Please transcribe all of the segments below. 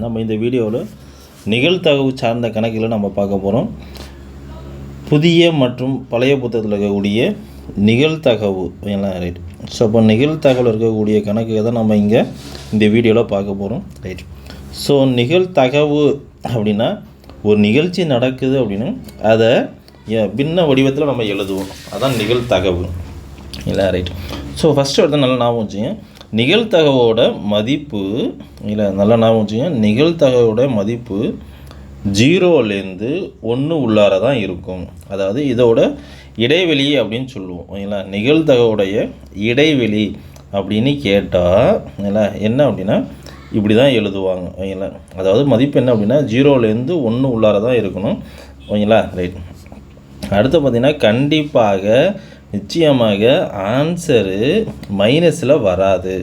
நம்ம இந்த வீடியோவில் நிகழ்தகவு சார்ந்த கணக்குகளை நம்ம பார்க்க போகிறோம். புதிய மற்றும் பழைய புத்தகத்தில் இருக்கக்கூடிய நிகழ்தகவு எல்லாம் ரைட். ஸோ அப்போ நிகழ்தகவில் இருக்கக்கூடிய கணக்கு தான் நம்ம இங்கே இந்த வீடியோவில் பார்க்க போகிறோம் ரைட். ஸோ நிகழ்தகவு அப்படின்னா ஒரு நிகழ்ச்சி நடக்குது அப்படின்னு அதை பின்ன வடிவத்தில் நம்ம எழுதுவோம், அதான் நிகழ்தகவு இல்லை ரைட். ஸோ ஃபஸ்ட்டு எடுத்து நல்லா ஞாபகம் வச்சுங்க, நிகழ்தகவோட மதிப்பு இல்லை நல்லா ஞாபகம் வச்சுங்க, நிகழ்தகவோட மதிப்பு 0லேருந்து 1 உள்ளார தான் இருக்கும். அதாவது இதோட இடைவெளி அப்படின்னு சொல்லுவோம் ஓகேங்களா. நிகழ்தகவுடைய இடைவெளி அப்படின்னு கேட்டால் இல்லை என்ன அப்படின்னா இப்படி தான் எழுதுவாங்க ஓகேங்களா. அதாவது மதிப்பு என்ன அப்படின்னா 0லேருந்து 1 உள்ளார தான் இருக்கணும் ஓகேங்களா ரைட். அடுத்து பார்த்திங்கன்னா கண்டிப்பாக நிச்சயமாக ஆன்சரு மைனஸில் வராது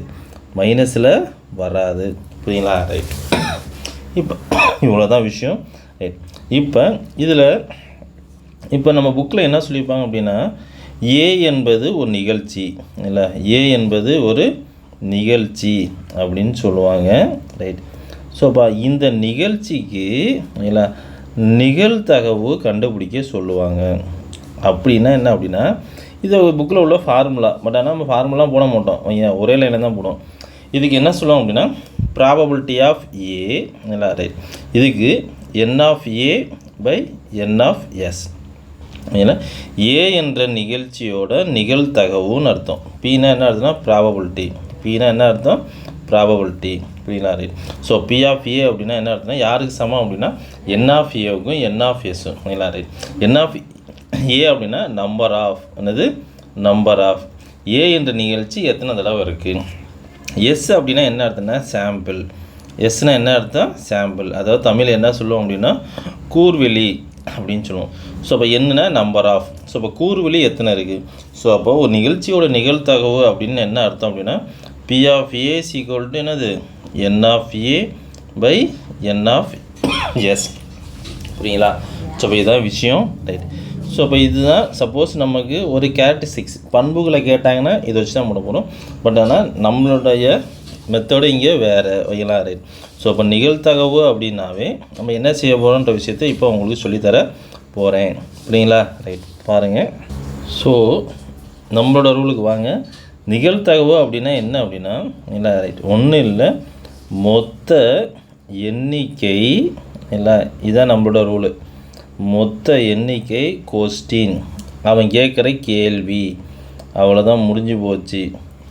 புரியுங்களா ரைட். இப்போ இவ்வளோ தான் விஷயம் ரைட். இப்போ நம்ம புக்கில் என்ன சொல்லியிருப்பாங்க அப்படின்னா ஏ என்பது ஒரு நிகழ்ச்சி இல்லை, ஏ என்பது ஒரு நிகழ்ச்சி அப்படின்னு சொல்லுவாங்க ரைட். ஸோ அப்போ இந்த நிகழ்ச்சிக்கு இல்லை நிகழ்தகவு கண்டுபிடிக்க சொல்லுவாங்க. அப்படின்னா என்ன அப்படின்னா இது புக்கில் உள்ள ஃபார்முலா, பட் ஆனால் நம்ம ஃபார்முலாம் போட மாட்டோம், ஒரே லைனில் தான் போடுவோம். இதுக்கு என்ன சொல்லுவோம் அப்படின்னா ப்ராபபிலிட்டி ஆஃப் ஏ இல்லை ரைட். இதுக்கு n of A by n of S ஏன்னா ஏ என்ற நிகழ்ச்சியோட நிகழ்தகவுன்னு அர்த்தம். பீனா என்ன அர்த்தம்னா ப்ராபபிலிட்டி, பீனா என்ன அர்த்தம் ப்ராபபிலிட்டி புரியுங்களா ரைட். ஸோ பி ஆஃப் ஏ அப்படின்னா என்ன அர்த்தம்னா யாருக்கு சமம் அப்படின்னா என் ஆஃப் ஏவுக்கும் என் ஆஃப் எஸ்ஸும் புரியுங்களா ரைட். என் ஆஃப் ஏ அப்படின்னா நம்பர் ஆஃப் ஏ என்ற நிகழ்ச்சி எத்தனை தடவை இருக்குது. எஸ் அப்படின்னா என்ன அர்த்தம்னா சாம்பிள், எஸ்னால் என்ன அர்த்தம் சாம்பிள், அதாவது தமிழ் என்ன சொல்லுவோம் அப்படின்னா கூர்வெளி அப்படின்னு சொல்லுவோம். ஸோ அப்போ என்னன்னா நம்பர் ஆஃப், ஸோ அப்போ கூர்வெளி எத்தனை இருக்குது. ஸோ அப்போ ஒரு நிகழ்ச்சியோட நிகழ்தகவு அப்படின்னு என்ன அர்த்தம் அப்படின்னா P of A equal to என்னது n of A by n of S புரியுங்களா. ஸோ அப்போ இதுதான் விஷயம் ரைட். ஸோ அப்போ இதுதான் சப்போஸ் நமக்கு ஒரு கேரக்டரிஸ்டிக்ஸ் பண்புகளை கேட்டாங்கன்னா இதை வச்சு தான் போட போகிறோம். பட் ஆனால் நம்மளுடைய மெத்தடு இங்கே வேறு வைக்கலாம் ரைட். ஸோ அப்போ நிகழ்தகவு அப்படின்னாவே நம்ம என்ன செய்ய போகிறோன்ற விஷயத்தை இப்போ உங்களுக்கு சொல்லித்தர போகிறேன் புரியுங்களா ரைட். பாருங்கள், ஸோ நம்மளோட ரூலுக்கு வாங்க. நிகழ்தகவு அப்படின்னா என்ன அப்படின்னா இல்லை ரைட் ஒன்றும் இல்லை, மொத்த எண்ணிக்கை இல்லை, இதுதான் நம்மளோட ரூலு. மொத்த எண்ணிக்கை கொஸ்டின், அவன் கேட்குற கேள்வி, அவ்வளோதான் முடிஞ்சு போச்சு.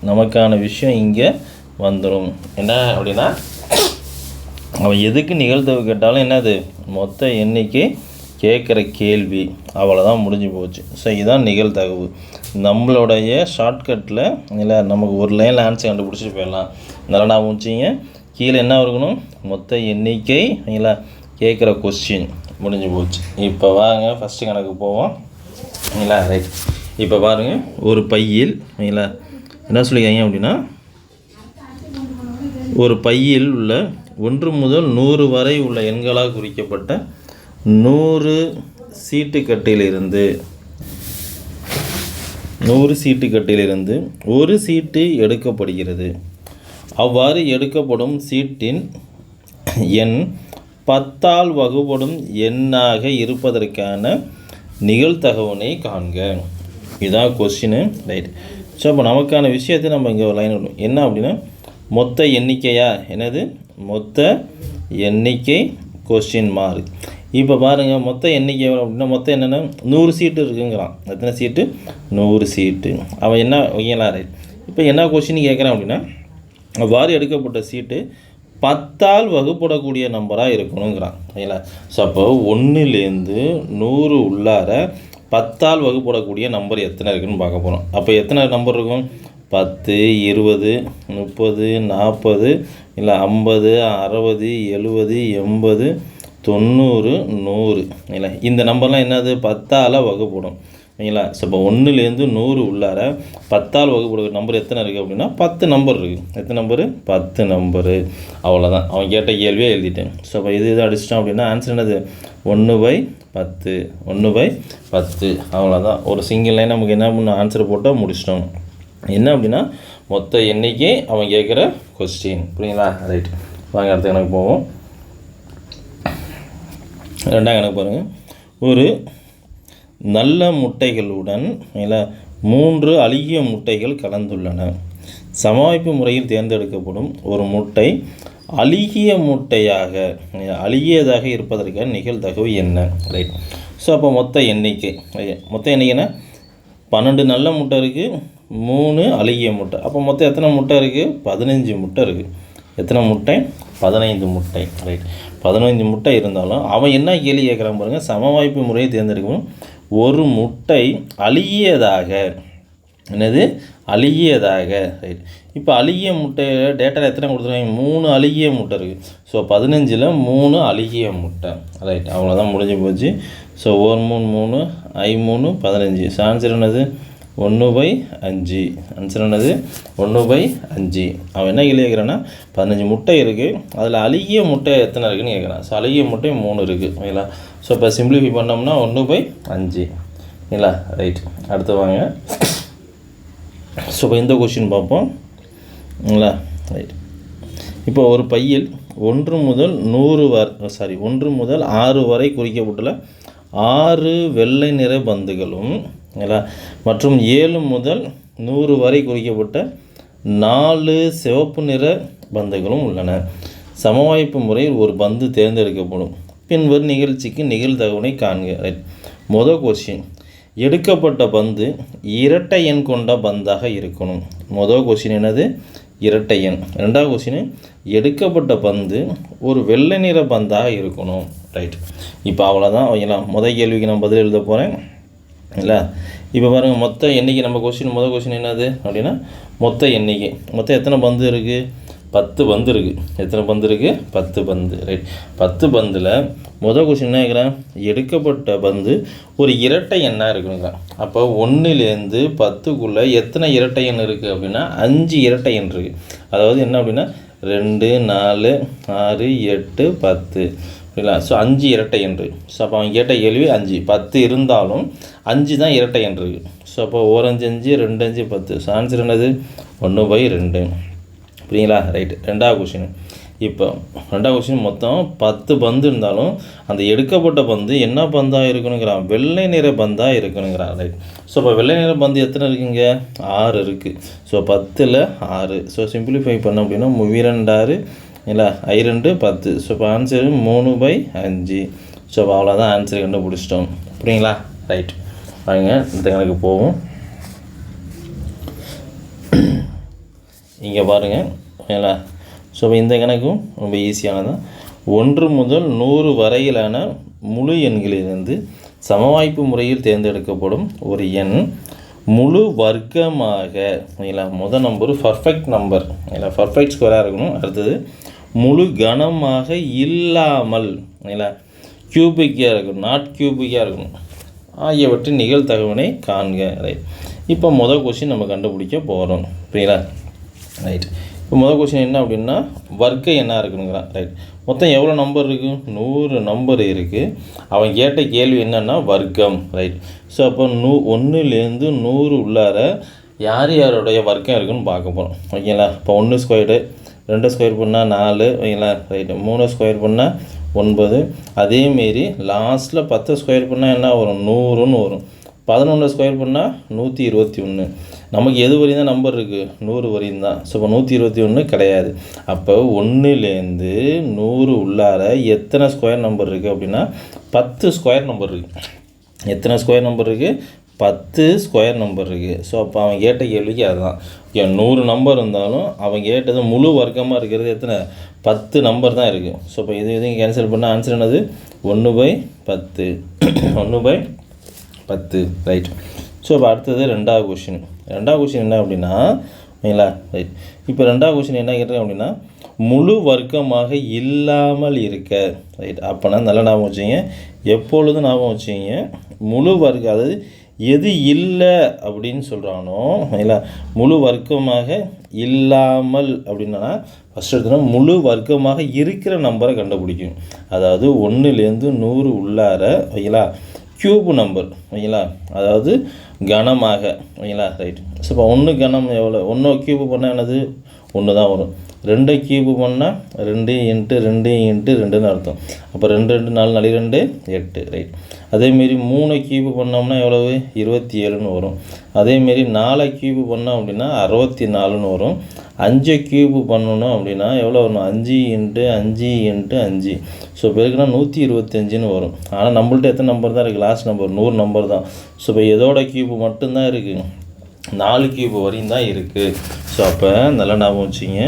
நமக்கான விஷயம் இங்கே வந்துடும். என்ன அப்படின்னா அவன் எதுக்கு நிகழ்தகவு கேட்டாலும் என்னது மொத்த எண்ணிக்கை கேட்குற கேள்வி, அவ்வளோதான் முடிஞ்சு போச்சு. ஸோ இதுதான் நிகழ்தகவு. நம்மளுடைய ஷார்ட்கட்டில் இல்லை நமக்கு ஒரு லைனில் ஆன்சர் கண்டுபிடிச்சிட்டு போயிடலாம். நல்லா நான் முடிச்சிங்க, கீழே என்ன இருக்கணும் மொத்த எண்ணிக்கை இல்லை கேட்குற கொஸ்டின், முடிஞ்சு போச்சு. இப்போ வாங்க ஃபஸ்ட்டு கணக்கு போவோம் இல்லைங்களா ரைட். இப்போ பாருங்கள், ஒரு பையில் இல்லைங்களா என்ன சொல்லிக்காங்க அப்படின்னா ஒரு பையில் உள்ள 1 முதல் 100 வரை உள்ள எண்களாக குறிக்கப்பட்ட 100 சீட்டுக்கட்டிலிருந்து ஒரு சீட்டு எடுக்கப்படுகிறது. அவ்வாறு எடுக்கப்படும் சீட்டின் எண் 10ஆல் வகுப்படும் எண்ணாக இருப்பதற்கான நிகழ்தகவினை காண்க. இதுதான் கொஸ்டின் ரைட். ஸோ அப்போ நமக்கான விஷயத்தை நம்ம இங்கே லைன் விடணும். என்ன அப்படின்னா மொத்த எண்ணிக்கையா என்னது மொத்த எண்ணிக்கை கொஸ்டின் மார்க். இப்போ பாருங்கள் மொத்த எண்ணிக்கை அப்படின்னா மொத்தம் என்னென்னா 100 சீட்டு இருக்குங்கிறான். எத்தனை சீட்டு 100 சீட்டு. அவன் என்ன ஓகேங்களா ரைட். இப்போ என்ன கொஸ்டின் கேட்குறான் அப்படின்னா அவ்வாறு எடுக்கப்பட்ட சீட்டு 10ஆல் வகுப்படக்கூடிய நம்பராக இருக்கணுங்கிறான் ஓகேங்களா. ஸோ அப்போ 1லேருந்து 100 உள்ளார 10ஆல் வகுப்படக்கூடிய நம்பர் எத்தனை இருக்குதுன்னு பார்க்க போகிறோம். அப்போ எத்தனை நம்பர் இருக்கும் 10, 20, 30, 40 இல்லை 50, 60, 70, 80, 90, 100 இல்லை இந்த நம்பர்லாம் என்னது 10ஆல் வகுப்படும் ஓகேங்களா. ஸோ இப்போ 1லேருந்து 100 உள்ளார 10ஆல் வகுப்பட நம்பர் எத்தனை இருக்குது அப்படின்னா 10 நம்பர் இருக்குது. எத்தனை நம்பரு 10 நம்பரு. அவ்வளோதான், அவன் கேட்ட கேள்வியாக எழுதிட்டேன். ஸோ அப்போ இது அடிச்சிட்டோம் அப்படின்னா ஆன்சர் என்னது 1/10 1/10 அவ்வளோதான். ஒரு சிங்கிள் லைன் நமக்கு என்ன பண்ண ஆன்சர் போட்டால் முடிச்சிட்டோம். என்ன அப்படின்னா மொத்த எண்ணிக்கை அவன் கேட்குற கொஸ்டின் புரியுங்களா ரைட். வாங்க அடுத்த கணக்கு போவோம். ரெண்டாம் கணக்கு பாருங்கள். ஒரு நல்ல முட்டைகளுடன் இல்லை 3 அழுகிய முட்டைகள் கலந்துள்ளன. சமவாய்ப்பு முறையில் தேர்ந்தெடுக்கப்படும் ஒரு முட்டை அழுகியதாக இருப்பதற்கான நிகழ்தகவு என்ன? ரைட். ஸோ அப்போ மொத்த எண்ணிக்கைன்னா 12 நல்ல முட்டை இருக்குது, 3 அழுகிய முட்டை. அப்போ மொத்தம் எத்தனை முட்டை இருக்குது? 15 முட்டை இருக்குது. எத்தனை முட்டை? 15 முட்டை. ரைட். 15 முட்டை இருந்தாலும் அவன் என்ன கேள்வி கேட்குறான் பாருங்கள். சமவாய்ப்பு முறையை தேர்ந்தெடுக்கணும் ஒரு முட்டை அழுகியதாக. என்னது? அழுகியதாக. ரைட். இப்போ அழுகிய முட்டை டேட்டாவில் எத்தனை கொடுத்துருக்காங்க? 3 அழுகிய முட்டை இருக்குது. ஸோ 15ல் 3 அழுகிய முட்டை. ரைட். அவ்வளோதான், முடிஞ்சு போச்சு. So 1 3 3 I 3 15. ஸோ ஆன்சர் என்னது? 1/5. ஆன்சர் என்னது? 1/5. அவன் என்ன கேள்வி கேட்குறான்னா 15 முட்டை இருக்குது, அதில் அழுகிய முட்டை எத்தனை இருக்குதுன்னு கேட்குறான். ஸோ அழுகிய முட்டை 3 இருக்குது. ஓகேங்களா? ஸோ இப்போ சிம்பிளிஃபை பண்ணோம்னா 1/5. இல்லைங்களா? ரைட். அடுத்து வாங்க. ஸோ இப்போ இந்த கொஷின் பார்ப்போம். இல்லைங்களா? ரைட். இப்போ ஒரு பையில் 1 முதல் 6 வரை குறிக்கப்பட்டுள்ள 6 வெள்ளை நிற பந்துகளும் மற்றும் 7 முதல் 100 வரை குறிக்கப்பட்ட 4 சிவப்பு நிற பந்துகளும் உள்ளன. சமவாய்ப்பு முறையில் ஒரு பந்து தேர்ந்தெடுக்கப்படும். பின்வரும் நிகழ்ச்சிக்கு நிகழ்தகவினை காண்க. ரைட். முதல் கொஸ்டின், எடுக்கப்பட்ட பந்து இரட்டை எண் கொண்ட பந்தாக இருக்கணும். முதல் கொஸ்டின் என்னது? இரட்டை எண். ரெண்டாவது கொஸ்டின், எடுக்கப்பட்ட பந்து ஒரு வெள்ளை நிற பந்தாக இருக்கணும். ரைட். இப்போ அவ்வளோதான். ஓகேங்களா? முதல் கேள்விக்கு நான் பதில் எழுத போகிறேன். இல்லை, இப்போ பாருங்கள், மொத்த எண்ணிக்கை நம்ம முதல் கொஸ்டின் என்னது அப்படின்னா மொத்த எண்ணிக்கை. மொத்தம் எத்தனை பந்து இருக்குது? 10 பந்து இருக்குது. எத்தனை பந்து இருக்குது? 10 பந்து. ரைட். 10 பந்தில் முதல் கொஸ்டின் என்ன கேட்குறேன்? எடுக்கப்பட்ட பந்து ஒரு இரட்டை எண்ணாக இருக்குங்க. அப்போ 1லேருந்து 10க்குள்ளே எத்தனை இரட்டை எண் இருக்குது அப்படின்னா 5 இரட்டை எண் இருக்குது. அதாவது என்ன அப்படின்னா 2 4 6 8 10. சரிங்களா? ஸோ 5 இரட்டை எண் இருக்குது. ஸோ அப்போ அவன் கேட்ட கேள்வி 5. 10 இருந்தாலும் 5 தான் இரட்டை எண் இருக்குது. ஸோ அப்போ 1 5 5 2 5 10. ஸோ ஆன்சர் என்னது? 1/2. புரியுங்களா? ரைட். ரெண்டாவது கொஸ்டின். இப்போ ரெண்டாவது கொஸ்டின், மொத்தம் 10 பந்து இருந்தாலும் அந்த எடுக்கப்பட்ட பந்து என்ன பந்தாக இருக்கணுங்கிறான்? வெள்ளை நிற பந்தாக இருக்கணுங்கிறான். ரைட். ஸோ இப்போ வெள்ளை நிற பந்து எத்தனை இருக்குங்க? 6 இருக்குது. ஸோ 10ல் 6. ஸோ சிம்பிளிஃபை பண்ணோம் அப்படின்னா 2 இல்லை I2 10. ஸோ இப்போ ஆன்சர் 3/5. ஸோ அவ்வளோதான், ஆன்சர் கண்டுபிடிச்சிட்டோம். புரியுங்களா? ரைட். வாங்க இந்த கணக்கு போவோம். இங்கே பாருங்கள். ஓகேங்களா? ஸோ இந்த கணக்கும் ரொம்ப ஈஸியானதான். 1 முதல் 100 வரையிலான முழு எண்களிலிருந்து சமவாய்ப்பு முறையில் தேர்ந்தெடுக்கப்படும் ஒரு எண் முழு வர்க்கமாக. ஓகேங்களா? முதல் நம்பர் பர்ஃபெக்ட் நம்பர். ஓகேங்களா? பர்ஃபெக்ட் ஸ்கொயராக இருக்கணும். அடுத்தது முழு கணமாக இல்லாமல், ஓகேங்களா, கியூபிக்காக இருக்கணும், நாட் கியூபிக்காக இருக்கணும் ஆகியவற்றின் நிகழ்தகவினை காண்க. ரைட். இப்போ முதல் கொஸ்டின் நம்ம கண்டுபிடிக்க போகிறோம். புரியுங்களா? ரைட். இப்போ முதல் கொஸ்டின் என்ன அப்படின்னா வர்க்க என்ன இருக்குனுங்கிறான். ரைட். மொத்தம் எவ்வளோ நம்பர் இருக்குது? 100 நம்பர் இருக்குது. அவன் கேட்ட கேள்வி என்னென்னா வர்க்கம். ரைட். ஸோ அப்போ 1லேருந்து 100 உள்ளார யார் யாருடைய வர்க்கம் இருக்குதுன்னு பார்க்க போகிறோம். ஓகேங்களா? இப்போ 1 ஸ்கொயரு, 2 ஸ்கொயர் பண்ணால் 4. ஓகேங்களா? ரைட்டு. 3 ஸ்கொயர் பண்ணால் 9. அதேமாரி லாஸ்ட்டில் 10 ஸ்கொயர் பண்ணால் என்ன வரும்? 100ன்னு வரும். 11 ஸ்கொயர் பண்ணால் 121. நமக்கு எது வரையும் தான் நம்பர் இருக்குது? 100 வரையும் தான். ஸோ இப்போ 121 கிடையாது. அப்போ 1லேருந்து 100 உள்ளார எத்தனை ஸ்கொயர் நம்பர் இருக்குது அப்படின்னா 10 ஸ்கொயர் நம்பர் இருக்குது. எத்தனை ஸ்கொயர் நம்பர் இருக்குது? 10 ஸ்கொயர் நம்பர் இருக்குது. ஸோ அப்போ அவன் கேட்ட கேள்விக்கு அதுதான். 100 நம்பர் இருந்தாலும் அவன் கேட்டது முழு வர்க்கமாக இருக்கிறது எத்தனை? 10 நம்பர் தான் இருக்குது. ஸோ இப்போ இதையும் கேன்சல் பண்ணால் ஆன்சர் என்னது? 1/10. 1/10. ரைட். ஸோ இப்போ அடுத்தது ரெண்டாவது கொஷின். ரெண்டாவது கொஷின் என்ன அப்படின்னா, ஓகேங்களா? ரைட். இப்போ ரெண்டாவது கொஷின் என்ன கேட்டிருக்கேன் அப்படின்னா முழு வர்க்கமாக இல்லாமல் இருக்க. ரைட். அப்போனா நல்லா ஞாபகம் வச்சுங்க, எப்பொழுதும் ஞாபகம் வச்சுங்க, முழு வர்க்கம், அதாவது எது இல்லை அப்படின்னு சொல்கிறானோ, ஓகேங்களா, முழு வர்க்கமாக இல்லாமல் அப்படின்னா ஃபஸ்ட் எடுத்தோன்னா முழு வர்க்கமாக இருக்கிற நம்பரை கண்டுபிடிக்கும். அதாவது 1லேருந்து 100 உள்ளார, ஓகேங்களா, கியூப் நம்பர், ஓகேங்களா, அதாவது கணமாக, ஓகேங்களா? ரைட். ஸோ இப்போ 1 கணம் எவ்வளோ? 1 கியூப் பண்ணால் என்னது? 1 தான் வரும். 2 கியூப் பண்ணால் 2 இன்ட்டு 2 இன்ட்டு 2ன்னு அர்த்தம். அப்போ 2 2 4 4 2 8 ரைட். அதேமாரி 3 கியூப் பண்ணோம்னா எவ்வளவு 27ன்னு வரும். அதேமாரி 4 கியூப் பண்ணோம் அப்படின்னா 64ன்னு வரும். 5 கியூப் பண்ணணும் அப்படின்னா எவ்வளோ வரணும் 5 இன்ட்டு 5 இன்ட்டு 5. ஸோ பெருக்குனா 125ன்னு வரும். ஆனால் நம்மள்ட்ட எத்தனை நம்பர் தான் இருக்குது, லாஸ்ட் நம்பர் 100 நம்பர் தான். ஸோ இப்போ எதோட கியூப் மட்டும்தான் இருக்குது, 4 கியூப் வரையும் தான் இருக்குது. ஸோ அப்போ நல்லா ஞாபகம் வச்சுங்க,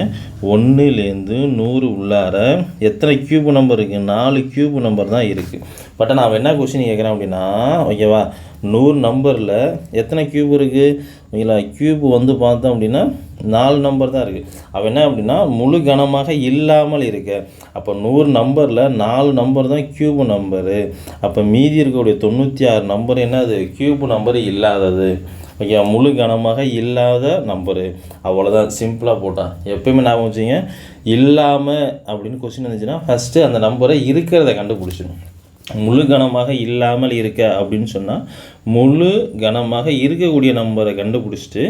1லேருந்து 100 உள்ளார எத்தனை கியூப் நம்பர் இருக்குது, 4 கியூப் நம்பர் தான் இருக்குது. பட் நான் என்ன கொஸ்டின் கேட்குறேன் அப்படின்னா, ஓகேவா, 100 நம்பரில் எத்தனை கியூப் இருக்குது, ஓகேங்களா, கியூப் வந்து பார்த்தோம் அப்படின்னா 4 நம்பர் தான் இருக்குது. அவன் என்ன அப்படின்னா முழு கணமாக இல்லாமல் இருக்க. அப்போ 100 நம்பரில் 4 நம்பர் தான் கியூப் நம்பரு. அப்போ மீதி இருக்கக்கூடிய 96 நம்பர் என்ன, அது கியூப் நம்பர் இல்லாதது. ஓகே, முழு கணமாக இல்லாத நம்பரு. அவ்வளோதான், சிம்பிளாக போட்டான். எப்பயுமே ஞாபகம் வச்சுங்க, இல்லாமல் அப்படின்னு கொஸ்டின் இருந்துச்சுன்னா ஃபஸ்ட்டு அந்த நம்பரை இருக்கிறத கண்டுபிடிச்சிடும். முழு கணமாக இல்லாமல் இருக்க அப்படின்னு சொன்னால் முழு கணமாக இருக்கக்கூடிய நம்பரை கண்டுபிடிச்சிட்டு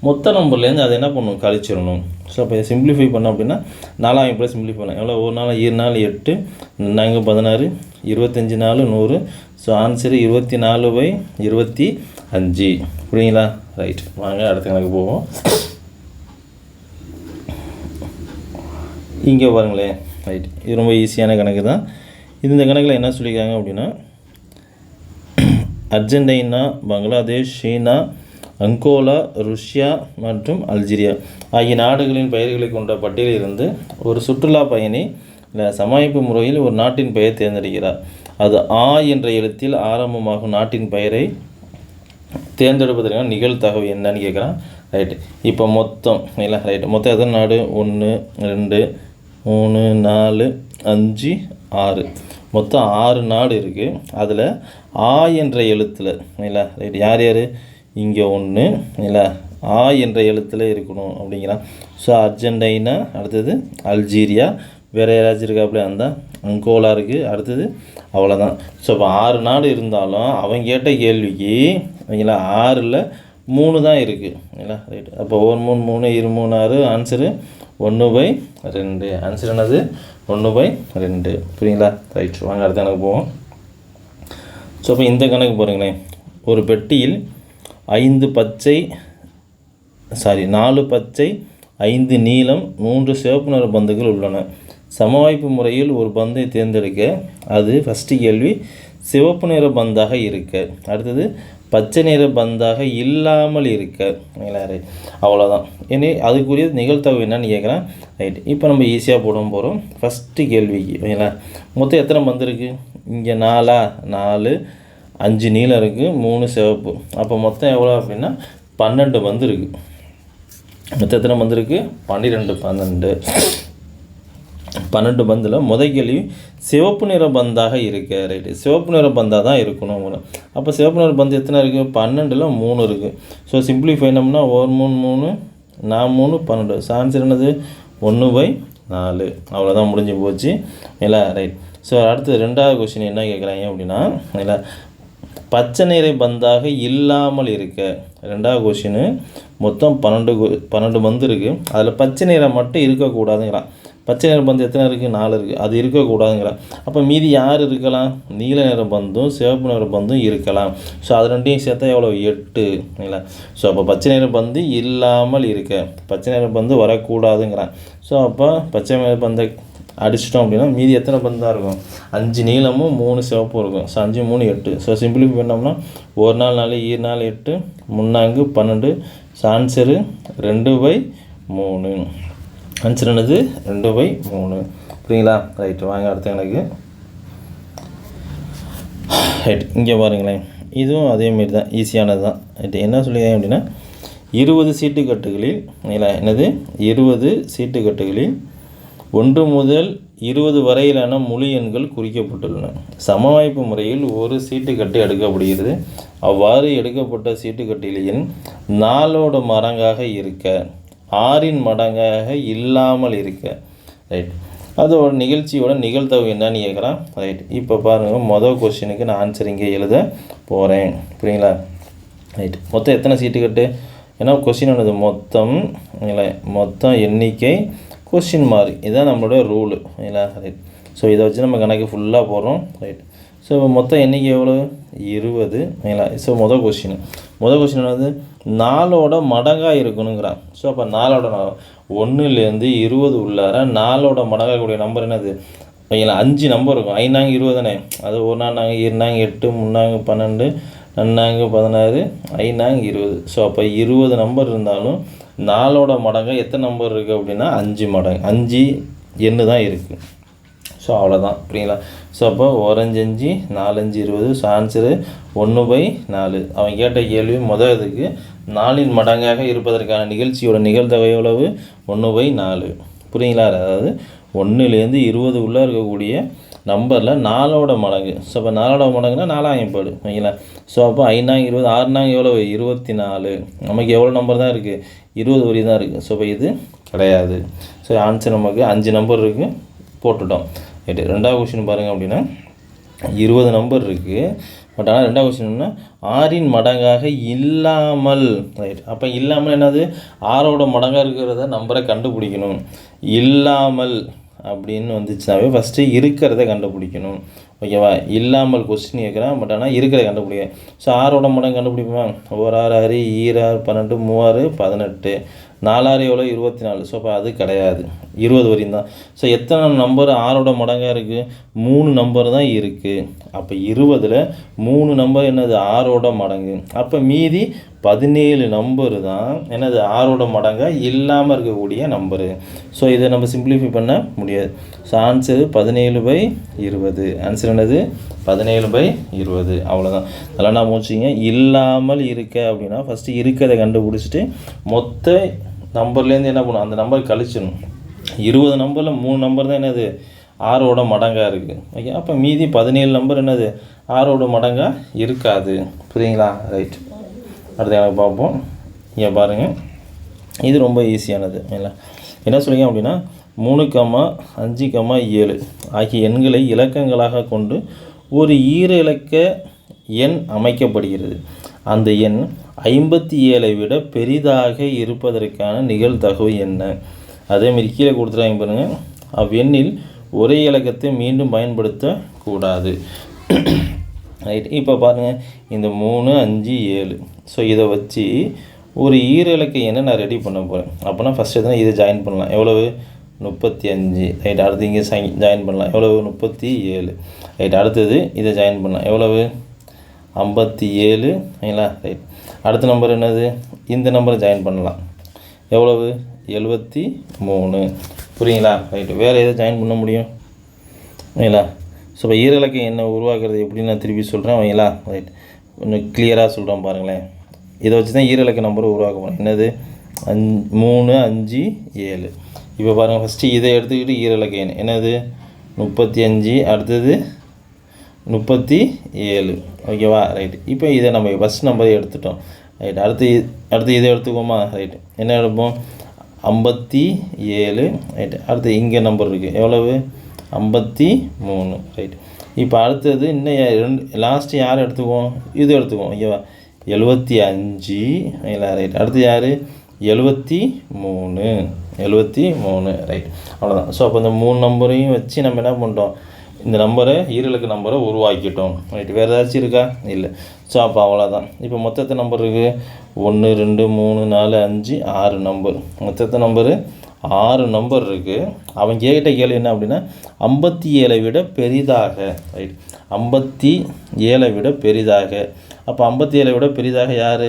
மொத்த நம்பர்லேருந்து அதை என்ன பண்ணணும், கழிச்சிடணும். ஸோ அப்போ சிம்பிளிஃபை பண்ணோம் அப்படின்னா 4 இப்போ சிம்பிளிஃபை பண்ணலாம். எவ்வளோ, 1 நாள் 2 நாள் 8 நாங்கள் 16 25 நாள் 100. So answer 24/25. புரியுங்களா? ரைட், வாங்க அடுத்த கணக்கு போவோம். இங்கே பாருங்களேன். ரைட், இது ரொம்ப ஈஸியான கணக்கு தான். இந்த கணக்கில் என்ன சொல்லியிருக்காங்க அப்படின்னா, அர்ஜென்டினா, பங்களாதேஷ், சீனா, அங்கோலா, ருஷ்யா மற்றும் அல்ஜீரியா ஆகிய நாடுகளின் பெயர்களை கொண்ட பட்டியலில் இருந்து ஒரு சுற்றுலா பயணி சமாளிப்பு முறையில் ஒரு நாட்டின் பெயர் தேர்ந்தெடுக்கிறார். அது ஆ என்ற எழுத்தில் ஆரம்பமாகும் நாட்டின் பெயரை தேர்ந்தெடுப்பதற்கான நிகழ்தகவு என்னன்னு கேட்குறான். ரைட்டு, இப்போ மொத்தம் இல்லை, ரைட்டு, மொத்தம் எத்தனை நாடு, 1 2 3 4 5 6, மொத்தம் 6 நாடு இருக்குது. அதில் ஆ என்ற எழுத்தில் இல்லை, ரைட், யார் யார், இங்கே 1 இல்லை, ஆ என்ற எழுத்தில் இருக்கணும் அப்படிங்கிறான். ஸோ அர்ஜென்டினா, அடுத்தது அல்ஜீரியா, வேறு யாராச்சும் இருக்காப்புல, அந்த அங்கோலா இருக்குது, அடுத்தது அவ்வளோதான். ஸோ இப்போ 6 நாடு இருந்தாலும் அவன் கேட்ட கேள்விக்கு ஓகேங்களா 6ல் 3 தான் இருக்குது இல்லை, ரைட்டு. அப்போ 1 3 3 2 3 6, ஆன்சரு 1/2. ஆன்சர் என்னது, 1/2. புரியுங்களா? ரைட், வாங்க அடுத்த கணக்கு போவோம். ஸோ இப்போ இந்த கணக்கு பாருங்களேன். ஒரு பெட்டியில் 4 பச்சை 5 நீலம் 3 சிவப்பு நிற பந்துகள் உள்ளன. சமவாய்ப்பு முறையில் ஒரு பந்தை தேர்ந்தெடுக்க. அது ஃபஸ்ட்டு கேள்வி சிவப்பு நிற பந்தாக இருக்க, அடுத்தது பச்சை நிற பந்தாக இல்லாமல் இருக்க. அவ்வளோதான். இனி அதுக்குரிய நிகழ்தகவு என்னன்னு கேட்குறேன். ரைட், இப்போ நம்ம ஈஸியாக போட போகிறோம். ஃபஸ்ட்டு கேள்விக்கு ஓகேங்களா, மொத்தம் எத்தனை பந்து இருக்குது, இங்கே 4 5 நீலம் இருக்குது, 3 சிவப்பு. அப்போ மொத்தம் எவ்வளோ அப்படின்னா 12 பந்து இருக்குது. மொத்தம் எத்தனை பந்து இருக்குது, 12 பந்தில் முதல் கேள்வி சிவப்பு நிற பந்தாக இருக்க. ரைட்டு, சிவப்பு நிற பந்தாக தான் இருக்கணும். அப்போ சிவப்பு நிற பந்து எத்தனை இருக்குது, 12ல் 3 இருக்குது. ஸோ சிம்பிளிஃபை பண்ணோம்னா 1 3 3 4 3 12. ஸோ ஆன்சர் என்னது, 1/4. அவ்வளோதான், முடிஞ்சு போச்சு இல்லை. ரைட். ஸோ அடுத்து 2வது கொஸ்டின் என்ன கேட்குறாங்க அப்படின்னா, இல்லை பச்சை நிற பந்தாக இல்லாமல் இருக்க. 2வது கொஸ்டின் மொத்தம் 12 பந்து இருக்குது. அதில் பச்சை நிறம் மட்டும் இருக்கக்கூடாதுங்கிறான். பச்சை நிற பந்து எத்தனை இருக்குது, 4 இருக்குது, அது இருக்கக்கூடாதுங்கிறான். அப்போ மீதி யார் இருக்கலாம், நீல நிற பந்தும் சிவப்பு நிற பந்தும் இருக்கலாம். ஸோ அது ரெண்டையும் சேர்த்தா எவ்வளோ, 8 இல்லை. ஸோ அப்போ பச்சை நிற பந்து இல்லாமல் இருக்க, பச்சை நிற பந்து வரக்கூடாதுங்கிறான். ஸோ அப்போ பச்சை நிற பந்தை அடிச்சிட்டோம் அப்படின்னா மீதி எத்தனை பந்து தான் இருக்கும், 5 நீளமும் 3 சிவப்பும் இருக்கும். ஸோ 5 3 8. ஸோ சிம்பிளிஃபை பண்ணோம்னா 1 4 4 2 4 8 3 12. So answer 2/3. ஆன்சர் என்னது, 2/3. புரியுங்களா? ரைட்டு, வாங்க அடுத்த எனக்கு. ரைட், இங்கே பாருங்களேன். இதுவும் அதேமாரி தான், ஈஸியானது தான். ரைட்டு, என்ன சொல்லியிருக்கேன் அப்படின்னா 20 சீட்டுக்கட்டுகளில் இல்லை, என்னது 20 சீட்டுக்கட்டுகளில் 1 முதல் 20 வரையிலான முழு எண்கள் குறிக்கப்பட்டுள்ளன. சமவாய்ப்பு முறையில் ஒரு சீட்டுக்கட்டு எடுக்கப்படுகிறது. அவ்வாறு எடுக்கப்பட்ட சீட்டுக்கட்டில் எண் 4ஓட மடங்காக இருக்க, 6இன் மடங்காக இல்லாமல் இருக்க. ரைட், அதோட நிகழ்ச்சியோட நிகழ்தகவு என்னன்னு கேட்குறான். ரைட், இப்போ பாருங்கள், மொதல் கொஸ்டினுக்கு நான் ஆன்சர் இங்கே எழுத போகிறேன். புரியுங்களா? ரைட், மொத்தம் எத்தனை சீட்டுக்கட்டு, ஏன்னா கொஸ்டின் ஆனது மொத்தம் இல்லை, மொத்தம் எண்ணிக்கை கொஸ்டின் மார்க். இதுதான் நம்மளோட ரூலு. இல்லைங்களா? ரைட். ஸோ இதை வச்சு நம்ம கணக்கு ஃபுல்லாக போடுறோம். ரைட். ஸோ மொத்தம் எண்ணிக்கை எவ்வளோ? 20. இல்லைங்களா? ஸோ மொதல் கொஸ்டின் என்னது? 4ஓட மடங்காக இருக்கணுங்கிறான். ஸோ அப்போ 4ஓட 1லேருந்து 20 உள்ளார 4ஓட மடங்காக கூடிய நம்பர் என்னது? ஓகேங்களா? 5 நம்பர் இருக்கும். 5 20 தானே. அது 1 2 8 3 12 2 16 5 20. ஸோ அப்போ 20 நம்பர் இருந்தாலும் 4ஓட மடங்காக எத்தனை நம்பர் இருக்குது அப்படின்னா 5 மடங்கு 5 எண்ணு தான் இருக்குது. ஸோ அவ்வளோதான். புரியுங்களா? ஸோ அப்போ 1 5 4 5 20. So answer 1/4. அவன் கேட்ட கேள்வி முதல் இதுக்கு 4இன் மடங்காக இருப்பதற்கான நிகழ்ச்சியோட நிகழ்தகவு எவ்வளவு? 1/4. புரியுங்களா? அதாவது 1லேருந்து 20 உள்ளே இருக்கக்கூடிய நம்பரில் 4ஓட மடங்கு. ஸோ அப்போ 4ஓட மடங்குனா 4ஆம் ஏற்பாடு. ஓகேங்களா? ஸோ அப்போ 5 20 6 எவ்வளவு? 24. நமக்கு எவ்வளோ நம்பர் தான் இருக்குது? 20 வரி தான் இருக்குது. ஸோ அப்போ இது கிடையாது. ஸோ ஆன்சர் நமக்கு 5 நம்பர் இருக்குது, போட்டுட்டோம். ரைட்டு. 2வது கொஸ்டின் பாருங்கள் அப்படின்னா 20 நம்பர் இருக்குது. பட் ஆனால் 2வது கொஸ்டின்னா 6இன் மடங்காக இல்லாமல். ரைட். அப்போ இல்லாமல் என்னது? 6ஓட மடங்காக இருக்கிறத நம்பரை கண்டுபிடிக்கணும். இல்லாமல் அப்படின்னு வந்துச்சுனாவே ஃபஸ்ட்டு இருக்கிறத கண்டுபிடிக்கணும். ஓகேவா? இல்லாமல் கொஸ்டின் கேட்குறேன். பட் ஆனால் இருக்கிறத கண்டுபிடிக்க. ஸோ 6ஓட மடங்கு கண்டுபிடிப்போமா? 1 6 6 2 6 12 3 18 4 எவ்வளோ? 24. ஸோ அப்போ அது கிடையாது. 20 வரையும் தான். ஸோ எத்தனை நம்பர் 6ஓட மடங்காக இருக்குது? 3 நம்பர் தான் இருக்குது. அப்போ 20ல் 3 நம்பர் என்னது? 6ஓட மடங்கு. அப்போ மீதி 17 நம்பரு தான் என்னது? 6ஓட மடங்காக இல்லாமல் இருக்கக்கூடிய நம்பரு. ஸோ இதை நம்ம சிம்பிளிஃபை பண்ண முடியாது. So answer 17/20. ஆன்சர் என்னது? 17/20. அவ்வளோதான். அதெல்லாம் நான் முடிச்சிங்க. இல்லாமல் இருக்க அப்படின்னா ஃபஸ்ட்டு இருக்கிறத கண்டுபிடிச்சிட்டு மொத்த நம்பர்லேருந்து என்ன பண்ணணும்? அந்த நம்பர் கழிச்சிடணும். 20 நம்பரில் 3 நம்பர் தான் என்னது? 6ஓட மடங்காக இருக்குது. ஓகே. அப்போ மீதி 17 நம்பர் என்னது? 6ஓட மடங்காக இருக்காது. புரியுங்களா? ரைட். அடுத்து எனக்கு பார்ப்போம். இங்கே பாருங்கள், இது ரொம்ப ஈஸியானது. இல்லைங்களா? என்ன சொல்லுங்க அப்படின்னா 3, 5, 7 ஆகிய எண்களை இலக்கங்களாக கொண்டு ஒரு ஈர இலக்க எண் அமைக்கப்படுகிறது. அந்த எண் 57ஐ விட பெரிதாக இருப்பதற்கான நிகழ்தகவு என்ன? அதேமாரி கீழே கொடுத்துறாங்க பாருங்கள். அவ்வெண்ணில் ஒரே இலக்கத்தை மீண்டும் பயன்படுத்தக்கூடாது. ரைட். இப்போ பாருங்கள், இந்த 3 5 7. ஸோ இதை வச்சு ஒரு ஈர இலக்க எண்ணை நான் ரெடி பண்ண போகிறேன். அப்போனா ஃபஸ்ட்டு தான் இதை ஜாயின் பண்ணலாம். எவ்வளவு? 35. ரைட். அடுத்து இங்கே ஜாயின் பண்ணலாம். எவ்வளவு? 37. ரைட். அடுத்தது இதை ஜாயின் பண்ணலாம். எவ்வளவு? 57. சரிங்களா? ரைட். அடுத்த நம்பர் என்னது? இந்த நம்பரை ஜாயின் பண்ணலாம். எவ்வளவு? 73. புரியுங்களா? ரைட்டு. வேறு எதை ஜாயின் பண்ண முடியும்? ஓகேங்களா? ஸோ இப்போ ஈர இலக்க எண்ணை உருவாக்குறது எப்படின்னு நான் திருப்பி சொல்கிறேன். ஓகேங்களா? ரைட். கொஞ்சம் கிளியராக சொல்கிறேன் பாருங்களேன். இதை வச்சு தான் ஈர இலக்க நம்பரை உருவாக்க போகிறேன். என்னது? 3 5 7. இப்போ பாருங்கள், ஃபஸ்ட்டு இதை எடுத்துக்கிட்டு ஈர இலக்க எண் என்னது? 35. அடுத்தது 37. ஓகேவா? ரைட். இப்போ இதை நம்ம ஃபஸ்ட் நம்பரை எடுத்துட்டோம். ரைட். அடுத்து இதை எடுத்துக்கோமா? ரைட். என்ன எடுப்போம்? 57. ரைட். அடுத்து இங்கே நம்பர் இருக்குது. எவ்வளவு? 53. ரைட். இப்போ அடுத்தது இன்னும் லாஸ்ட்டு யார் எடுத்துக்குவோம்? இது எடுத்துக்குவோம். ஓகேவா? 75. ஓகேங்களா? ரைட். அடுத்து யார்? 73. 73. ரைட். அவ்வளோதான். ஸோ அப்போ இந்த 3 நம்பரையும் வச்சு நம்ம என்ன பண்ணிட்டோம்? இந்த நம்பரை ஈரலுக்கு நம்பரை உருவாக்கிட்டோம். ரைட். வேறு ஏதாச்சும் இருக்கா? இல்லை. ஸோ அப்போ அவ்வளோதான். இப்போ மொத்தத்தை நம்பர் இருக்குது 1 2 3 4 5 6 நம்பர். மொத்தத்தை நம்பரு 6 நம்பர் இருக்குது. அவன் கேட்ட கேள்வி என்ன அப்படின்னா 57ஐ விட பெரிதாக. ரைட். 57ஐ விட பெரிதாக. அப்போ 57ஐ விட பெரிதாக யார்?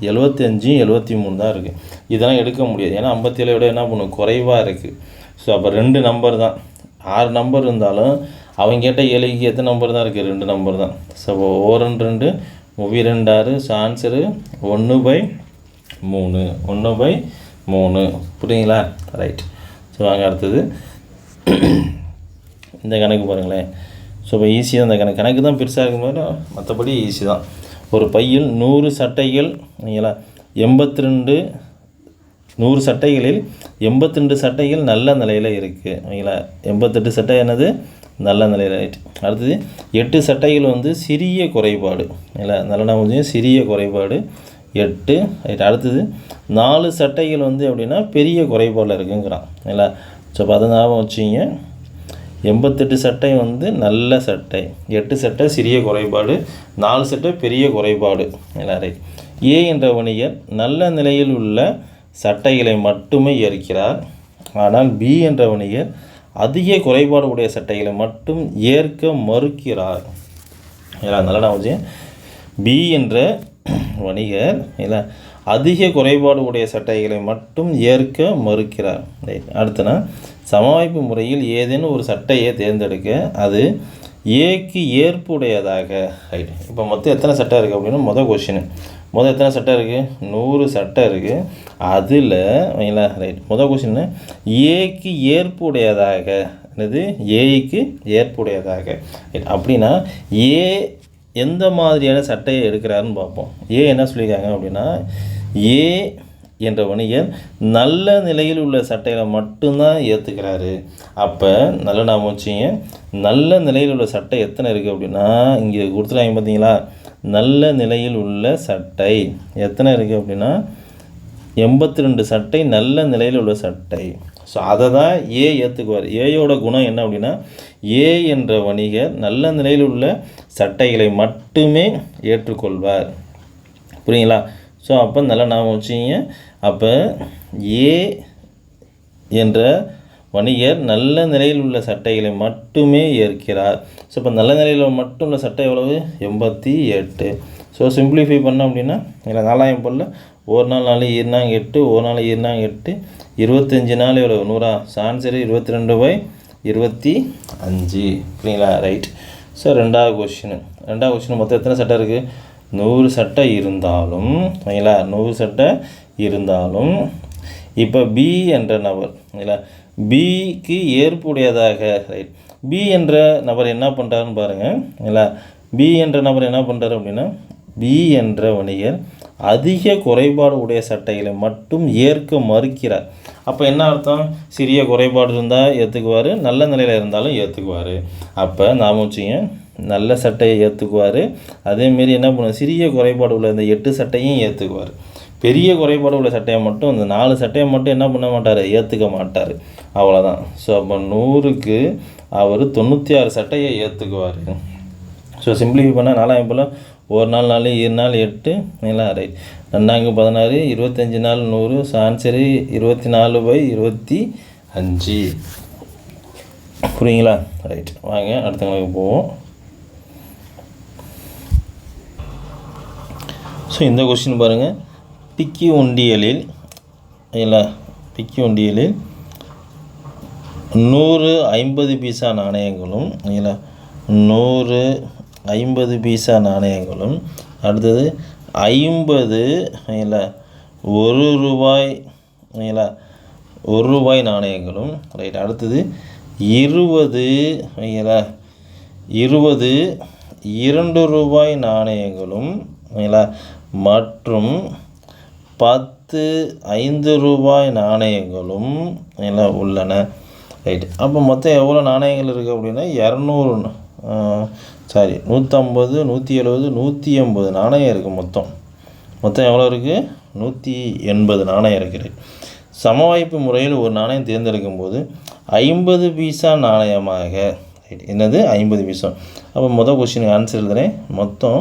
75 73 தான் இருக்குது. இதெல்லாம் எடுக்க முடியாது. ஏன்னா 57ஐ விட என்ன பண்ணும்? குறைவாக இருக்குது. ஸோ அப்போ 2 நம்பர் தான். 6 நம்பர் இருந்தாலும் அவன் கேட்ட கேள்விக்கு எத்தனை நம்பர் தான் இருக்குது? 2 நம்பர் தான். ஸோ 1 2 3 2 6. So answer 1/3. 1/3. புரியுங்களா? ரைட். ஸோ வாங்க அடுத்தது இந்த கணக்கு பாருங்களேன். ஸோ இப்போ ஈஸியாக இந்த கணக்கு தான் பெருசாக இருக்கும்போது மற்றபடி ஈஸி தான். ஒரு பையில் 100 சட்டைகள். இல்லைங்களா? 100 சட்டைகளில் 82 சட்டைகள் நல்ல நிலையில் இருக்குது. ஓகேங்களா? 88 சட்டை என்னது? நல்ல நிலையில். ரைட். அடுத்தது 8 சட்டைகள் வந்து சிறிய குறைபாடு. இல்லை, நல்ல கொஞ்சம் சிறிய குறைபாடு 8. ரைட். அடுத்தது 4 சட்டைகள் வந்து எப்படின்னா பெரிய குறைபாடில் இருக்குங்கிறான். இல்லை, ஸோ அப்போ அதை ஞாபகம் வச்சிங்க. 88 சட்டை வந்து நல்ல சட்டை, 8 சட்டை சிறிய குறைபாடு, 4 சட்டை பெரிய குறைபாடு. ரைட். ஏ என்ற வணிகர் நல்ல நிலையில் உள்ள சட்டைகளை மட்டுமே ஏற்கிறார். ஆனால் பி என்ற வணிகர் அதிக குறைபாடு உடைய சட்டைகளை மட்டும் ஏற்க மறுக்கிறார். நல்லா நான் பி என்ற வணிகர் இல்லை அதிக குறைபாடு உடைய சட்டைகளை மட்டும் ஏற்க மறுக்கிறார். ரைட். அடுத்தனா சமவாய்ப்பு முறையில் ஏதேனும் ஒரு சட்டையை தேர்ந்தெடுக்க அது ஏக்கு ஏற்புடையதாக. ரைட். இப்போ மொத்தம் எத்தனை சட்டை இருக்குது அப்படின்னா மொதல் எத்தனை சட்டை இருக்குது? 100 சட்டை இருக்குது. அதில் வைங்களா. ரைட். கொஷின் ஏக்கு ஏற்புடையதாக. என்னது? ஏக்கு ஏற்புடையதாக. ரைட். அப்படின்னா ஏ எந்த மாதிரியான சட்டையை எடுக்கிறாருன்னு பார்ப்போம். ஏ என்ன சொல்லியிருக்காங்க அப்படின்னா ஏ என்ற வணிகர் நல்ல நிலையில் உள்ள சட்டைகளை மட்டும்தான் ஏற்றுக்கிறாரு. அப்போ நல்லா நான் வச்சிங்க. நல்ல நிலையில் உள்ள சட்டை எத்தனை இருக்குது அப்படின்னா இங்கே கொடுத்துருவாங்க பார்த்தீங்களா. நல்ல நிலையில் உள்ள சட்டை எத்தனை இருக்குது அப்படின்னா 82 சட்டை நல்ல நிலையில் உள்ள சட்டை. ஸோ அதை தான் ஏ ஏற்றுக்குவார். ஏயோட குணம் என்ன அப்படின்னா ஏ என்ற வணிகர் நல்ல நிலையில் உள்ள சட்டைகளை மட்டுமே ஏற்றுக்கொள்வார். புரியுங்களா? ஸோ அப்போ நல்லா நாம் வச்சிங்க. அப்போ ஏ என்ற வணிகர் நல்ல நிலையில் உள்ள சட்டைகளை மட்டுமே ஏற்கிறார். ஸோ இப்போ நல்ல நிலையில் மட்டும் உள்ள சட்டை எவ்வளவு? 88. ஸோ சிம்பிளிஃபை பண்ணோம் அப்படின்னா இல்லை 4000 பொருள் ஒரு நாள் 4 ஈர்னாங்க 8, ஒரு நாள் ஈர்னாங்க 8, 25 நாள் எவ்வளோ? 100. ஆன்சரு 22/25. புரியுங்களா? ரைட். ஸோ ரெண்டாவது கொஸ்டின் மொத்தம் எத்தனை சட்டை இருக்குது? 100 சட்டை இருந்தாலும் இல்லைங்களா 100 சட்டை இருந்தாலும் இப்போ பி என்ற நபர் இல்லை பிக்கு ஏற்புடையதாக. ரைட். பி என்ற நபர் என்ன பண்ணுறாருன்னு பாருங்கள். இல்லை பி என்ற நபர் என்ன பண்ணுறாரு அப்படின்னா பி என்ற வணிகர் அதிக குறைபாடு உடைய சட்டைகளை மட்டும் ஏற்க மறுக்கிறார். அப்போ என்ன அர்த்தம்? சிறிய குறைபாடு இருந்தால் ஏற்றுக்குவார், நல்ல நிலையில் இருந்தாலும் ஏற்றுக்குவார். அப்போ நாம் வச்சிங்க நல்ல சட்டையை ஏற்றுக்குவார். அதேமாரி என்ன பண்ணுவார்? சிறிய குறைபாடு உள்ள இந்த 8 சட்டையும் ஏற்றுக்குவார். பெரிய குறைபாடு உள்ள சட்டையை மட்டும் இந்த 4 சட்டையை மட்டும் என்ன பண்ண மாட்டார்? ஏற்றுக்க மாட்டார். அவ்வளோதான். ஸோ அப்போ 100க்கு அவர் 96 சட்டையை ஏற்றுக்குவார். ஸோ சிம்பிளிஃபை பண்ணால் 4000 போல் ஒரு நாள் 4 2 நாள் 8 இல்லை. ரைட். 2 16 25 நாள் 100. ஆன்சரு 24/25. புரியுங்களா? ரைட். வாங்க அடுத்தவங்களுக்கு போவோம். ஸோ இந்த கொஸ்டின் பாருங்கள். பிக்கி உண்டியலில் 100 50 பைசா நாணயங்களும் இல்லை 100 50 பைசா நாணயங்களும், அடுத்தது 50 இல்லை 1 ரூபாய் இல்லை 1 ரூபாய் நாணயங்களும். ரைட். அடுத்தது 20 இல்லை 20 2 ரூபாய் நாணயங்களும் இல்லை மற்றும் 10 5 ரூபாய் நாணயங்களும் இல்லை உள்ளன. ரைட். அப்போ மொத்தம் எவ்வளோ நாணயங்கள் இருக்குது அப்படின்னா 150 170 180 நாணயம் இருக்குது. மொத்தம் எவ்வளோ இருக்குது? 180 நாணயம் இருக்குது. சமவாய்ப்பு முறையில் ஒரு நாணயம் தேர்ந்தெடுக்கும் போது 50 பைசா நாணயமாக. ரைட். என்னது? 50 பைசா. அப்போ மொதல் கொஸ்டினுக்கு ஆன்சர் எழுதுகிறேன். மொத்தம்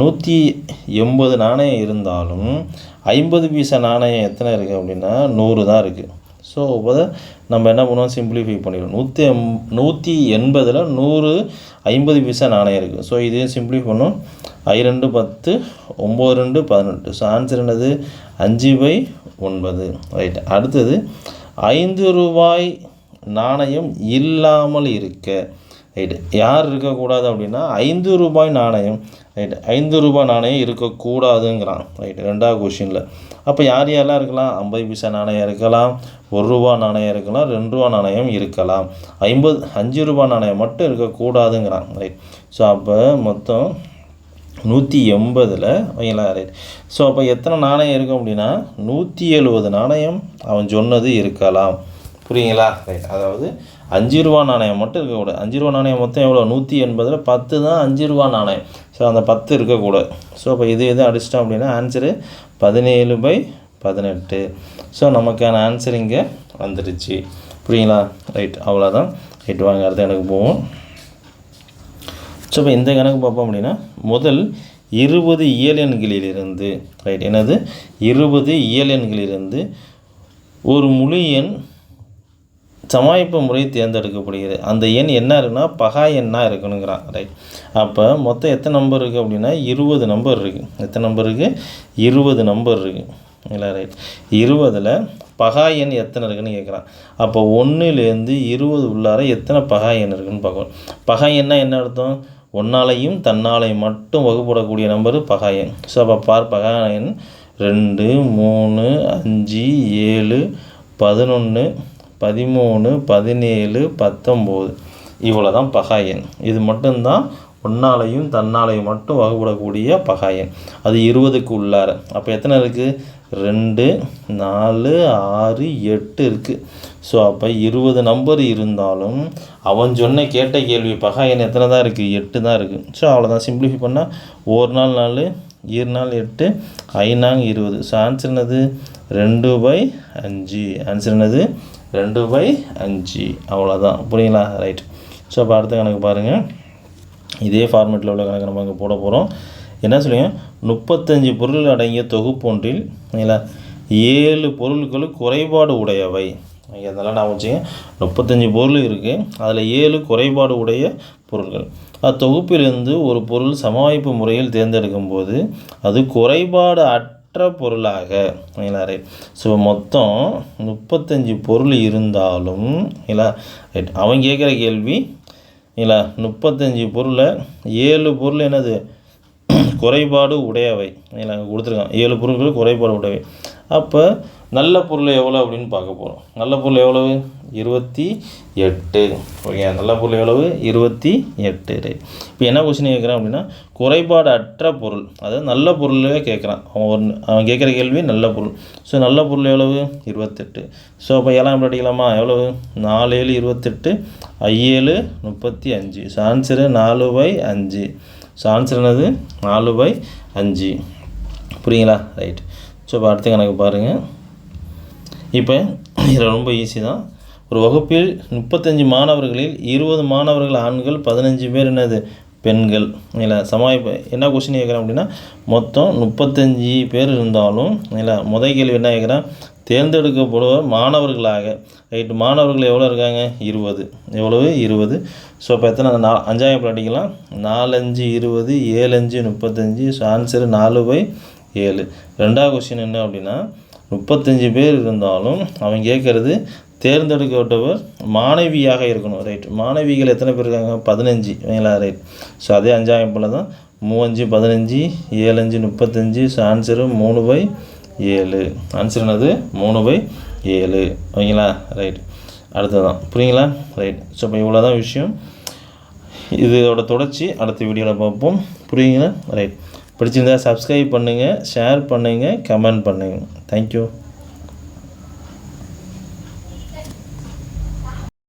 180 நாணயம் இருந்தாலும் 50 பைசா நாணயம் எத்தனை இருக்குது அப்படின்னா 100 தான் இருக்குது. ஸோ அப்போ நம்ம என்ன பண்ணுவோம்? சிம்பிளிஃபை பண்ணிடுவோம். 180ல் 100 50 பைசா நாணயம் இருக்குது. ஸோ இதையும் சிம்பிளிஃபை பண்ணோம். 2 10 9 2 18. ஸோ ஆன்சர் என்னது? 5/9. ரைட். அடுத்தது 5 ரூபாய் நாணயம் இல்லாமல் இருக்க. ரைட்டு. யார் இருக்கக்கூடாது அப்படின்னா 5 ரூபாய் நாணயம். ரைட்டு. 5 ரூபாய் நாணயம் இருக்கக்கூடாதுங்கிறான். ரைட்டு. ரெண்டாவது கொஷினில். அப்போ யாரெல்லாம் இருக்கலாம்? 50 பைசா நாணயம் இருக்கலாம், 1 ரூபா நாணயம் இருக்கலாம், 2 ரூபா நாணயம் இருக்கலாம். 5 ரூபா நாணயம் மட்டும் இருக்கக்கூடாதுங்கிறான். ரைட். ஸோ அப்போ மொத்தம் 180ல் வைங்களா. ரைட். ஸோ அப்போ எத்தனை நாணயம் இருக்கும் அப்படின்னா 170 நாணயம் அவன் சொன்னது இருக்கலாம். புரியுங்களா? ரைட். அதாவது 5 ரூபா நாணயம் மட்டும் இருக்கக்கூடாது. 5 ரூபா நாணயம் மொத்தம் எவ்வளோ? 180ல் 10 தான் 5 ரூபா நாணயம். ஸோ அந்த 10 இருக்கக்கூடாது. ஸோ அப்போ இது எதுவும் அடிச்சிட்டோம் அப்படின்னா ஆன்சரு 17/18. ஸோ நமக்கான ஆன்சர் இங்கே வந்துடுச்சு. புரியுங்களா? ரைட், அவ்வளோதான். ரைட், வாங்க அடுத்த கணக்கு போவோம். ஸோ இப்போ இந்த கணக்கு பார்ப்போம் அப்படின்னா, முதல் 20 இயல் எண்களிலிருந்து, ரைட், என்னது 20 இயல் எண்களிலிருந்து ஒரு முழு எண் சமாளிப்பு முறை தேர்ந்தெடுக்கப்படுகிறது. அந்த எண் என்ன இருக்குன்னா பகா எண்ணாக இருக்கணுங்கிறான். ரைட், அப்போ மொத்தம் எத்தனை நம்பர் இருக்குது அப்படின்னா 20 நம்பர் இருக்குது. எத்தனை நம்பர் இருக்குது? 20 நம்பர் இருக்குது. இல்லை, ரைட். 20ல் பகா எண் எத்தனை இருக்குதுன்னு கேட்குறான். அப்போ 1லேருந்து 20 உள்ளார எத்தனை பகா எண் இருக்குதுன்னு பார்க்கணும். பகா எண்ணா என்ன அர்த்தம்? ஒன்னாலையும் தன்னாலையும் மட்டும் வகுப்படக்கூடிய நம்பரு பகா எண். ஸோ அப்போ பகா எண் 2, 3, 5, 7, 11, 13, 17, 19 இவ்வளோ தான் பகா எண். இது மட்டும்தான் ஒன்னாலையும் தன்னாலையும் மட்டும் வகுப்படக்கூடிய பகா எண். அது 20க்கு உள்ளார. அப்போ எத்தனை இருக்குது? 2, 4, 6, 8 இருக்குது. ஸோ அப்போ 20 நம்பர் இருந்தாலும் அவன் சொன்ன கேட்ட கேள்வி பகா எண் எத்தனை தான் இருக்குது? 8 தான் இருக்குது. ஸோ அவ்வளோதான். சிம்பிளிஃபை பண்ணால் 1 நாள் 4, 2 நாள் 8, 5 20. ஸோ ஆன்சர் என்னது? 2/5. ஆன்சர் என்னது? 2/5. அவ்வளோதான். புரியுங்களா? ரைட். ஸோ அப்போ அடுத்த கணக்கு பாருங்கள். இதே ஃபார்மேட்டில் உள்ள கணக்கு நம்ம அங்கே போட போகிறோம். என்ன சொல்லுங்க? 35 பொருள் அடங்கிய தொகுப்பொன்றில் இல்லைங்களா 7 பொருட்கள் குறைபாடு உடையவை. அதெல்லாம் நான் வச்சுங்க. 35 பொருள் இருக்குது. அதில் 7 குறைபாடு உடைய பொருட்கள். அத்தொகுப்பிலிருந்து ஒரு பொருள் சமவாய்ப்பு முறையில் தேர்ந்தெடுக்கும் போது அது குறைபாடு அற்ற பொருளாக, இல்லைங்களா? ரைட். ஸோ மொத்தம் 35 பொருள் இருந்தாலும், இல்லை, ரைட், அவன் கேட்குற கேள்வி, இல்லை, 35 பொருளை 7 பொருள் என்னது குறைபாடு உடையவை. இல்லை, அங்கே கொடுத்துருக்கான் 7 பொருட்கள் குறைபாடு உடையவை. அப்போ நல்ல பொருள் எவ்வளோ அப்படின்னு பார்க்க போகிறோம். நல்ல பொருள் எவ்வளவு? 28. ஓகே, நல்ல பொருள் எவ்வளவு? 28. ரைட். இப்போ என்ன கொஸ்டின் கேட்குறான் அப்படின்னா குறைபாடு அற்ற பொருள், அதாவது நல்ல பொருளே கேட்குறான். அவன் கேட்குற கேள்வி நல்ல பொருள். ஸோ நல்ல பொருள் எவ்வளவு? 28. ஸோ அப்போ எல்லாம் அடிக்கலாமா? எவ்வளவு? 4 7 28, 5 7 35. So answer 4/5. ஸோ ஆன்சர் என்னது? 4/5. புரியுங்களா? ரைட். ஸோ இப்போ அடுத்த கணக்கு பாருங்கள். இப்போ இதில் ரொம்ப ஈஸி தான். ஒரு வகுப்பில் 35 மாணவர்களில் 20 மாணவர்கள் ஆண்கள், 15 பேர் என்னது பெண்கள். இல்லை, சமாளிப்பு என்ன கொஸ்டின் கேட்குறேன் அப்படின்னா மொத்தம் 35 பேர் இருந்தாலும், இல்லை, முதல் கேள்வி என்ன கேட்குறேன்? தேர்ந்தெடுக்கப்படுவர் மாணவர்களாக. ரைட்டு, மாணவர்கள் எவ்வளோ இருக்காங்க? 20. எவ்வளவு? 20. ஸோ இப்போ எத்தனை? 5 அடிக்கலாம். 4 5 20, 7 5 35. So answer 4/7. ரெண்டாவது கொஸ்டின் என்ன அப்படின்னா 35 பேர் இருந்தாலும் அவன் கேட்குறது தேர்ந்தெடுக்கப்பட்டவர் மாணவியாக இருக்கணும். ரைட். மாணவிகள் எத்தனை பேர் இருக்காங்க? 15. இல்லைங்களா? ரைட். ஸோ அதே 5 தான் 3 5 15, 7 5 35. So answer 3/7. ஆன்சர் என்னது? 3/7. ஓகேங்களா? ரைட். அடுத்ததான். புரியுங்களா? ரைட். ஸோ இப்போ இவ்வளோ தான் விஷயம். இதோட தொடர்ச்சி அடுத்த வீடியோவில் பார்ப்போம். புரியுங்களா? ரைட். பிடிச்சிருந்தா சப்ஸ்கிரைப் பண்ணுங்கள், ஷேர் பண்ணுங்கள், கமெண்ட் பண்ணுங்கள். தேங்க்யூ.